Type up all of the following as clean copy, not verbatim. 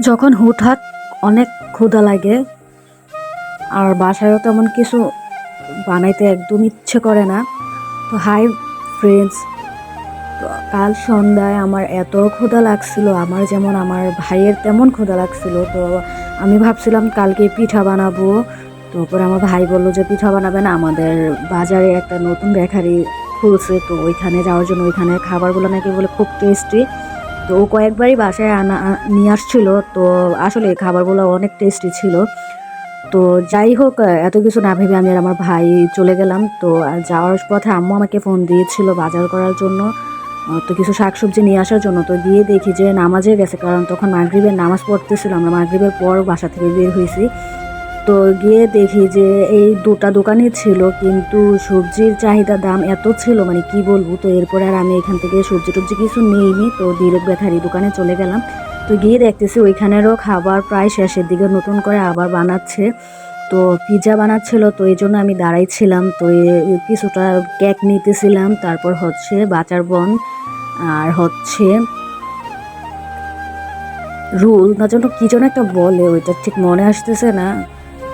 যখন হুটহাট অনেক ক্ষুধা লাগে আর বাসায়ও তেমন কিছু বানাইতে একদম ইচ্ছে করে না। তো হাই ফ্রেন্ডস, তো কাল সন্ধ্যায় আমার এত ক্ষুধা লাগছিল, আমার যেমন আমার ভাইয়ের তেমন ক্ষুধা লাগছিল। তো আমি ভাবছিলাম কালকে পিঠা বানাবো। তো পরে আমার ভাই বললো যে পিঠা বানাবে না, আমাদের বাজারে একটা নতুন বেকারি খুলছে, তো ওইখানে যাওয়ার জন্য। ওইখানে খাবারগুলো নাকি বলে খুব টেস্টি। তো ও কয়েকবারই বাসায় নিয়ে আসছিল। তো আসলে খাবারগুলো অনেক টেস্টি ছিল। তো যাই হোক, এত কিছু না ভেবে আমি আর আমার ভাই চলে গেলাম। তো যাওয়ার পথে আম্মু আমাকে ফোন দিয়েছিল বাজার করার জন্য, তো কিছু শাকসবজি নিয়ে আসার জন্য। তো গিয়ে দেখি যে নামাজে গেছে, কারণ তখন মাগরিবের নামাজ পড়তেছিল। আমরা মাগরিবের পর বাসা থেকে বের হয়েছি। তো গিয়ে দেখি যে এই দুটা দোকানই ছিল, কিন্তু সবজির চাহিদা দাম এত ছিল মানে কি বলবো। তো এরপরে আর আমি এখান থেকে সবজি টবজি কিছু নিইনি, তো ডিরেক্ট বেকারি দোকানে চলে গেলাম। তো গিয়ে দেখতেছি ওইখানেরও খাবার প্রায় শেষের দিকে, নতুন করে আবার বানাচ্ছে। তো পিৎজা বানাচ্ছিল, তো এই জন্য আমি দাঁড়াইছিলাম। তো কিছুটা কেক নিতেছিলাম, তারপর হচ্ছে বাটার বন, আর হচ্ছে রুল না যেন কি যেন একটা বলে, ওইটা ঠিক মনে আসতেছে না।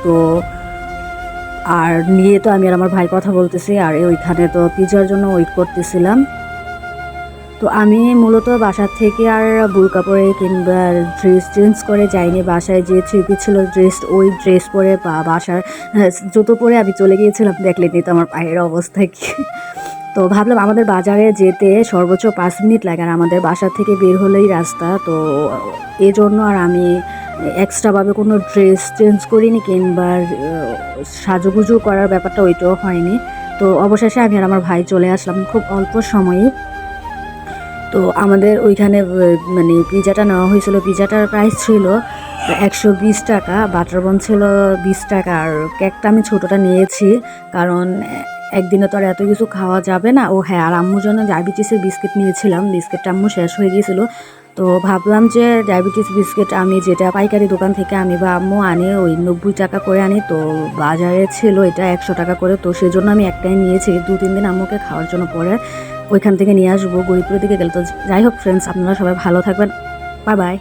তো আর নিয়ে তো আমি আর আমার ভাই কথা বলতেছি, আর ওইখানে তো পিৎজার জন্য ওয়েট করতেছিলাম। তো আমি মূলত বাসার থেকে আর বোরকা পরে কিংবা ড্রেস চেঞ্জ করে যাইনি। বাসায় যে থ্রি পিস ছিল ড্রেস, ওই ড্রেস পরে বা বাসার জুতো পরে আমি চলে গিয়েছিলাম। দেখলেনি তো আমার পায়ের অবস্থা কি। তো ভাবলাম আমাদের বাজারে যেতে সর্বোচ্চ 5 মিনিট লাগে, আর আমাদের বাসা থেকে বের হলেই রাস্তা। তো এই জন্য আর আমি এক্সট্রাভাবে কোনো ড্রেস চেঞ্জ করিনি কিংবা সাজুগুজু করার ব্যাপারটা ওইটাও হয়নি। তো অবশেষে আমি আর আমার ভাই চলে আসলাম খুব অল্প সময়ে। তো আমাদের ওইখানে মানে পিৎজাটা নেওয়া হয়েছিল। পিৎজাটার প্রাইস ছিল 120 টাকা, বাটার বন ছিল 20 টাকা, আর কেকটা আমি ছোটোটা নিয়েছি, কারণ একদিনে তো আর এত কিছু খাওয়া যাবে না। ও হ্যাঁ, আর আম্মুর জন্য ডায়াবেটিসের বিস্কিট নিয়েছিলাম, বিস্কিটটা আম্মু শেষ হয়ে গিয়েছিলো। তো ভাবলাম যে ডায়াবেটিস বিস্কিট আমি যেটা পাইকারি দোকান থেকে আমি বা আম্মু আনি ওই 90 টাকা করে আনি, তো বাজারে ছিল এটা 100 টাকা করে। তো সেজন্য আমি একটাই নিয়েছি, 2-3 দিন আম্মুকে খাওয়ার জন্য, পরে ওইখান থেকে নিয়ে আসবো গরিবপুরের দিকে গেলে। তো যাই হোক ফ্রেন্ডস, আপনারা সবাই ভালো থাকবেন। Bye bye.